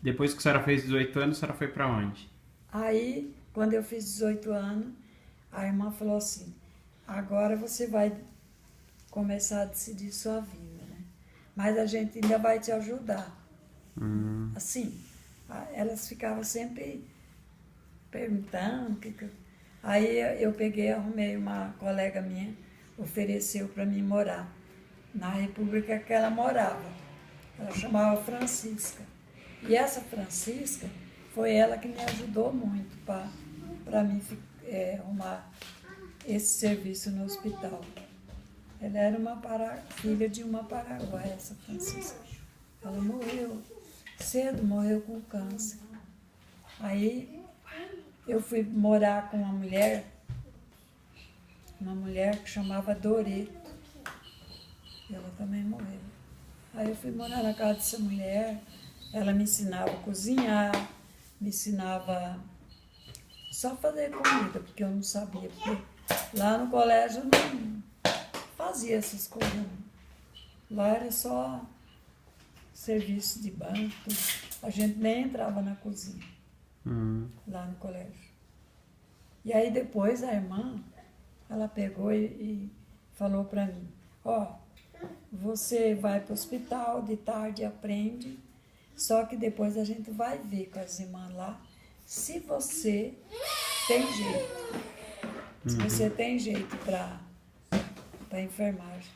Depois que a senhora fez 18 anos, a senhora foi para onde? Aí, quando eu fiz 18 anos, a irmã falou assim, agora você vai começar a decidir sua vida, né? Mas a gente ainda vai te ajudar. Assim, elas ficavam sempre perguntando. Aí eu peguei, arrumei uma colega minha, ofereceu para mim morar na república que ela morava. Ela chamava Francisca. E essa Francisca foi ela que me ajudou muito para mim arrumar esse serviço no hospital. Ela era filha de uma paraguaia, essa Francisca. Ela morreu cedo, morreu com câncer. Aí eu fui morar com uma mulher que chamava Doreto. Ela também morreu. Aí eu fui morar na casa dessa mulher, ela me ensinava a cozinhar, me ensinava só a fazer comida, porque eu não sabia, porque lá no colégio eu não fazia essas coisas. Não. Lá era só serviço de banco, a gente nem entrava na cozinha, lá no colégio. E aí depois a irmã, ela pegou e falou para mim, você vai para o hospital, de tarde aprende, só que depois a gente vai ver com as irmãs lá se você tem jeito. Se você tem jeito para enfermagem.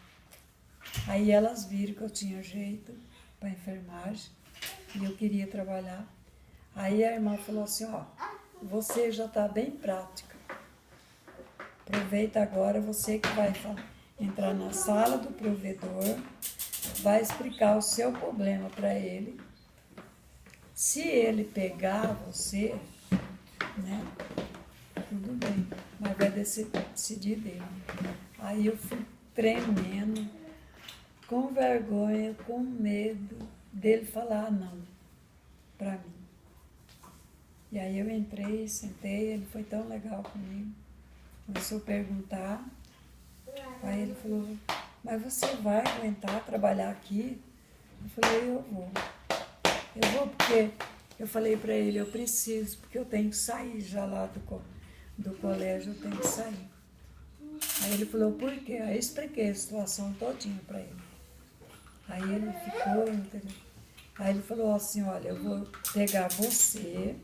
Aí elas viram que eu tinha jeito para enfermagem e eu queria trabalhar. Aí a irmã falou assim, você já está bem prática. Aproveita agora, você que vai entrar na sala do provedor, vai explicar o seu problema para ele. Se ele pegar você, né, tudo bem, mas vai decidir dele. Aí eu fui tremendo, com vergonha, com medo dele falar não para mim. E aí eu entrei, sentei, ele foi tão legal comigo. Começou a perguntar. Aí ele falou, mas você vai aguentar trabalhar aqui? Eu falei, eu vou. Eu vou porque eu falei para ele, eu preciso, porque eu tenho que sair já lá do colégio, eu tenho que sair. Aí ele falou, por quê? Aí eu expliquei a situação todinha para ele. Aí ele ficou, entendeu? Aí ele falou assim, olha, eu vou pegar você,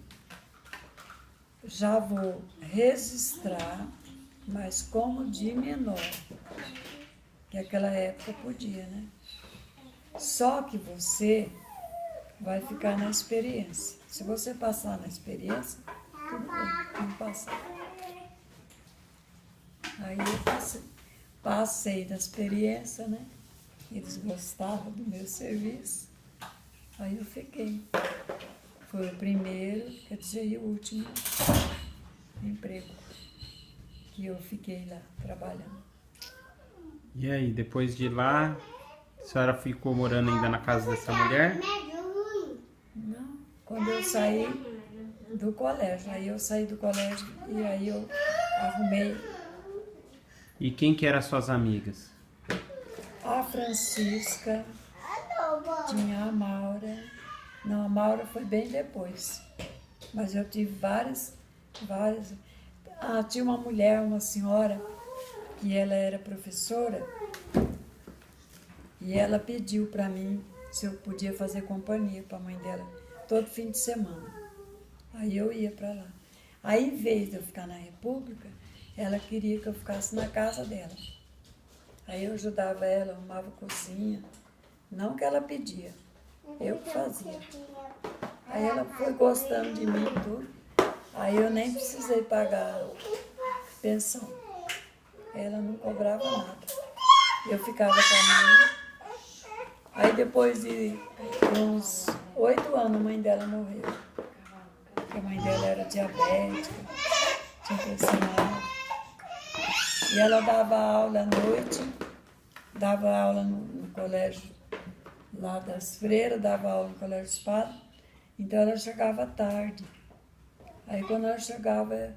já vou registrar, mas como de menor, que naquela época podia, né? Só que você vai ficar na experiência. Se você passar na experiência, tudo bem, não passar. Aí eu passei na experiência, né? Eles gostavam do meu serviço. Aí eu fiquei. Foi o primeiro, quer dizer, e o último emprego que eu fiquei lá trabalhando. E aí, depois de lá, a senhora ficou morando ainda na casa dessa mulher? Não, quando eu saí do colégio, aí eu saí do colégio e aí eu arrumei E quem que eram as suas amigas? a Francisca, tinha a Maura. Não, a Maura foi bem depois. Mas eu tive várias. Tinha uma mulher, uma senhora, que ela era professora, e ela pediu para mim se eu podia fazer companhia para a mãe dela todo fim de semana. Aí eu ia para lá. Aí, em vez de eu ficar na República, ela queria que eu ficasse na casa dela. Aí eu ajudava ela, arrumava cozinha. Não que ela pedia, eu que fazia. Aí ela foi gostando de mim e tudo. Aí eu nem precisei pagar pensão. Ela não cobrava nada. Eu ficava com a mãe. Aí depois de uns 8 anos a mãe dela morreu. Porque a mãe dela era diabética, tinha pressão alta. E ela dava aula à noite, dava aula no colégio lá das freiras, dava aula no colégio dos padres. Então ela chegava tarde. Aí quando ela chegava,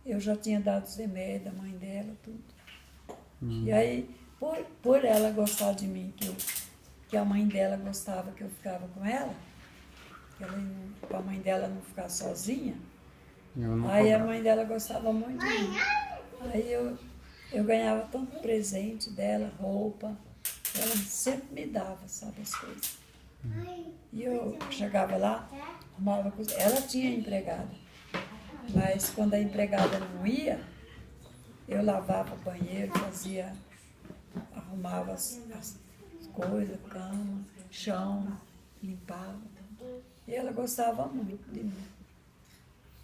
eu já tinha dado os remédios da mãe dela, tudo. E aí, por ela gostar de mim, que a mãe dela gostava que eu ficava com ela, para a mãe dela não ficar sozinha. Eu não Aí a cobrava. mãe dela gostava muito de mim. Aí eu ganhava tanto presente dela, roupa. Ela sempre me dava, sabe, as coisas. E eu chegava lá, arrumava coisa. Ela tinha empregada. Mas quando a empregada não ia, eu lavava o banheiro, arrumava as coisas, cama, chão, limpava. E ela gostava muito de mim.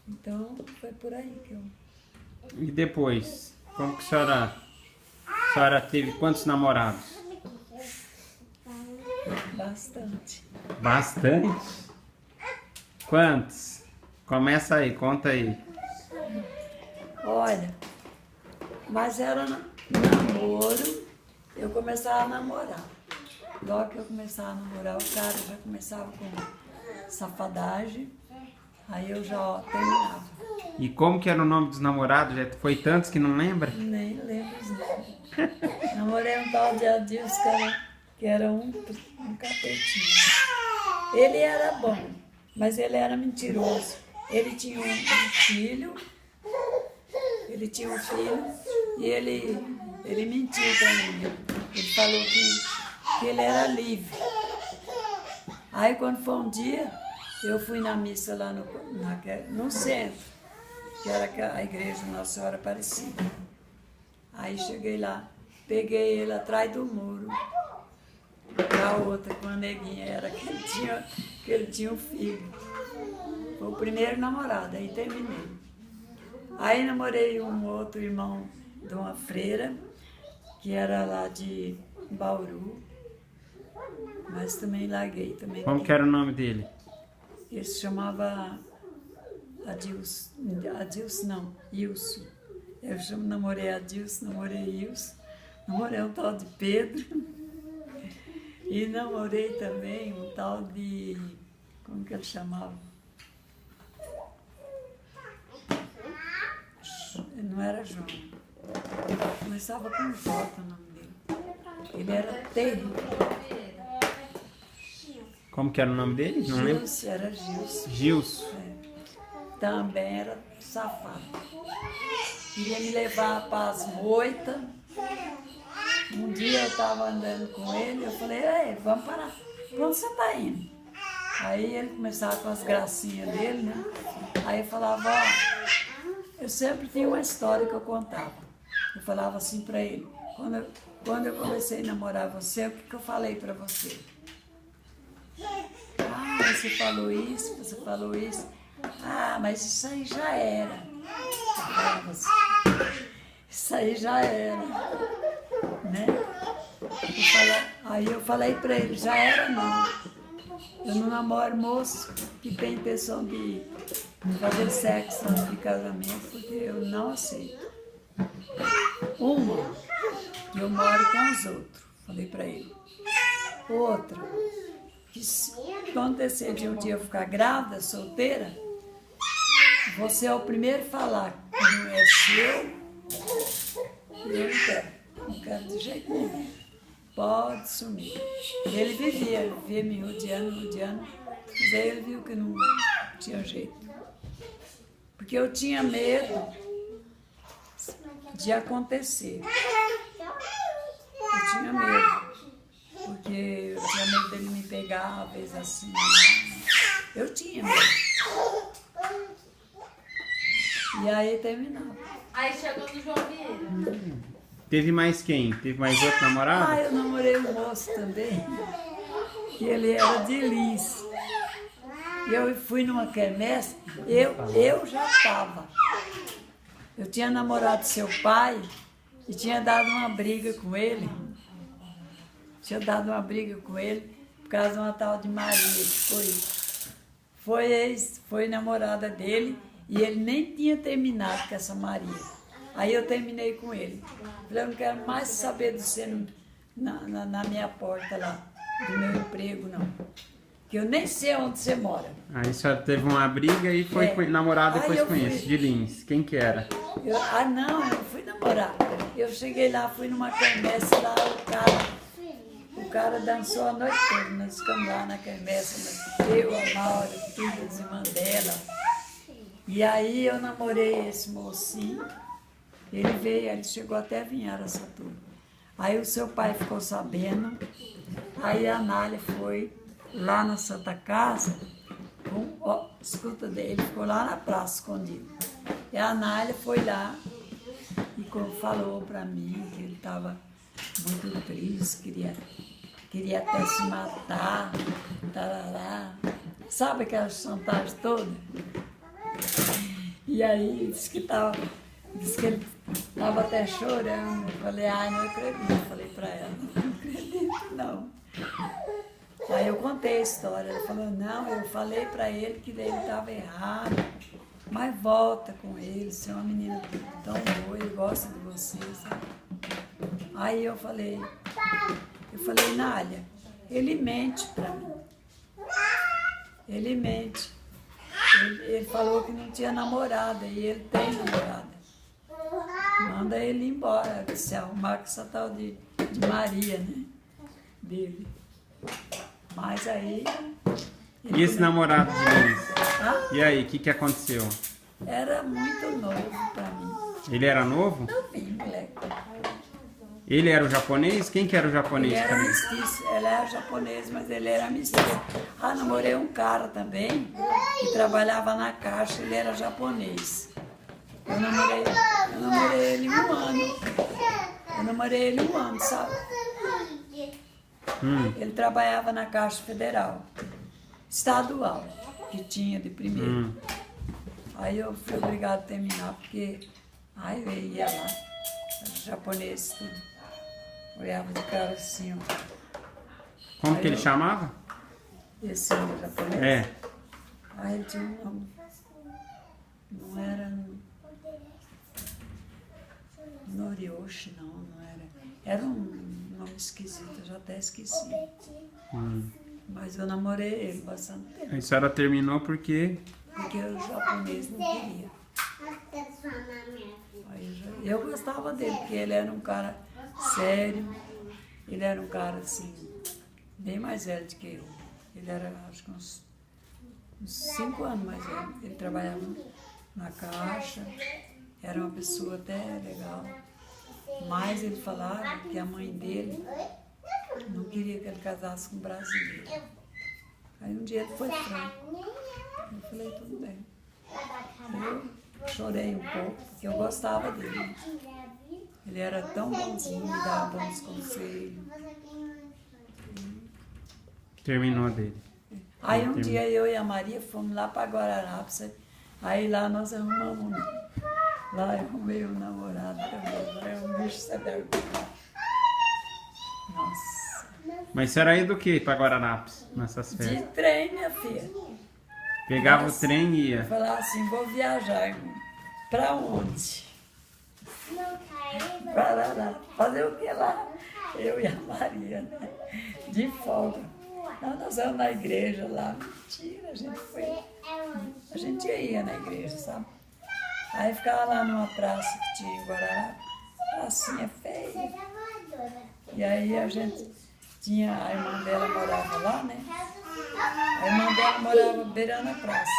Então, foi por aí que eu... E depois, como que a senhora teve quantos namorados? Bastante. Bastante? Quantos? Começa aí, conta aí. Olha, mas era namoro, eu começava a namorar. Logo que eu começava a namorar, o cara já começava com safadagem, aí eu já terminava. E como que era o nome dos namorados? Já foi tantos que não lembra? Nem lembro os nomes. Namorei um tal de Adilson, que era um capetinho. Ele era bom, mas ele era mentiroso. Ele tinha um filho, e ele mentiu para mim. Ele falou que ele era livre. Aí quando foi um dia, eu fui na missa lá no centro, que era a igreja Nossa Senhora Aparecida. Aí cheguei lá, peguei ele atrás do muro, a outra, com a neguinha, era que ele tinha um filho. Foi o primeiro namorado, aí terminei. Aí namorei um outro irmão de uma freira, que era lá de Bauru, mas também larguei. Também. Como que era o nome dele? Ele se chamava Adilson não, Ilson. Eu namorei Adilson, namorei Ilson, namorei um tal de Pedro e namorei também um tal de, como que ele chamava? Não era João, começava com J o nome dele. Ele era terrível. Como que era o nome dele? Não lembro. Gilson, era Gilson. Gilson. É. Também era safado. Queria me levar para as moitas. Um dia eu estava andando com ele, eu falei, ei, vamos parar. Pra onde você está indo? Aí ele começava com as gracinhas dele, né? Aí eu falava, ó, eu sempre tinha uma história que eu contava. Eu falava assim para ele, quando eu comecei a namorar você, o que eu falei para você? Ah, você falou isso, você falou isso. Ah, mas isso aí já era. Isso aí já era. Né? Aí eu falei pra ele, já era não. Eu não namoro moço que tem intenção de fazer sexo antes de casamento, porque eu não aceito. Uma, que eu moro com os outros, falei pra ele. Outra, que se acontecer de um dia eu ficar grávida, solteira, você é o primeiro a falar que não é seu, e eu não quero de jeito nenhum. Pode sumir. Ele vivia me rodeando, mas aí ele viu que não tinha jeito. Porque eu tinha medo de acontecer. Eu tinha medo. Porque eu tinha medo dele me pegar, às vezes assim. Eu tinha medo. E aí terminava. Aí chegou no João Vieira. Teve mais quem? Teve mais outro namorado? Ah, eu namorei um moço também, que ele era de Lins. Eu fui numa quermesse, eu já estava. Eu tinha namorado seu pai e tinha dado uma briga com ele. Tinha dado uma briga com ele por causa de uma tal de Maria, que foi namorada dele e ele nem tinha terminado com essa Maria. Aí eu terminei com ele. Falei, eu não quero mais saber de você na minha porta lá, do meu emprego, não. Que eu nem sei onde você mora. Aí a senhora teve uma briga e foi namorar depois com esse, de Lins. Quem que era? Não, eu não fui namorar. Eu cheguei lá, fui numa quermesse lá, o cara dançou a noite toda, nós ficamos lá na quermesse, eu, a Maura, tudo, as irmãs dela. E aí eu namorei esse mocinho, ele veio, ele chegou até a vir em Araçatuba. Aí o seu pai ficou sabendo, aí a Anália foi lá na Santa Casa, escuta dele, ficou lá na praça escondido. E a Anália foi lá e falou para mim que ele estava muito triste, queria até se matar, tarará. Sabe aquelas chantagens todas? E aí disse que ele estava até chorando. Eu falei, ai, não acredito. Falei para ela, não acredito não. Aí eu contei a história. Ela falou, não, eu falei para ele que ele estava errado, mas volta com ele, você é uma menina tão boa, ele gosta de você, sabe? Aí eu falei, Nália, ele mente para mim. Ele mente. Ele falou que não tinha namorada e ele tem namorada. Manda ele embora, se arrumar com essa tal de Maria, né? Dele. Mas aí... E esse namorado de Luiz? Ah? E aí, o que aconteceu? Era muito novo para mim. Ele era novo? Novinho, moleque. Ele era o japonês? Quem que era o japonês? Ele era mestiço, ele era japonês, mas ele era mestiço. Ah, namorei um cara também, que trabalhava na caixa, ele era japonês. Eu namorei ele 1 ano. Eu namorei ele 1 ano, sabe? Ele trabalhava na Caixa Federal, estadual, que tinha de primeiro. Aí eu fui obrigada a terminar, porque aí eu ia lá, os japoneses tudo. Olhava de cara assim, ó. Como Aí que ele eu- chamava? Esse japonês. É. Aí ele tinha um nome. Não era Norioshi, não era. Era um nome esquisito, eu já até esqueci. Mas eu namorei ele bastante tempo, A senhora terminou porque... porque o japonês não queria. Aí eu gostava dele, porque ele era um cara sério, ele era um cara assim, bem mais velho do que eu. Ele era, acho que uns 5 anos mais velho. Ele trabalhava na caixa, era uma pessoa até legal. Mas ele falava que a mãe dele não queria que ele casasse com um brasileiro. Aí um dia ele foi franco. Eu falei, tudo bem. Eu chorei um pouco, porque eu gostava dele. Ele era tão bonzinho, me dava bons conselhos. Terminou dele. Aí um dia eu e a Maria fomos lá para Guararapes. Aí lá nós arrumamos. Lá eu arrumei um namorado também. É um bicho sem vergonha. Nossa. Mas a senhora ia do que para Guararapes, nessas De férias? trem, minha filha. Pegava o Nossa. trem e Eu ia. falava assim, vou viajar, irmão. Pra onde? Para lá. Fazer o que lá? Eu e a Maria, né? De folga. Nós vamos na igreja lá. Mentira, a gente foi. A gente ia na igreja, sabe? Aí ficava lá numa praça que tinha em Guararapes. Pracinha feia. E aí a gente tinha, a irmã dela morava lá, né? A irmã dela morava beirando a praça.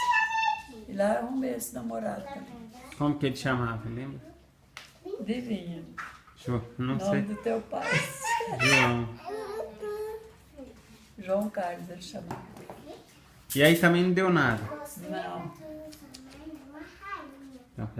E lá eu arrumei esse namorado também. Como que ele chamava, lembra? Divinha. Não Nome sei. do teu pai. João. João Carlos, ele chamava. E aí também não deu nada. Não. Então,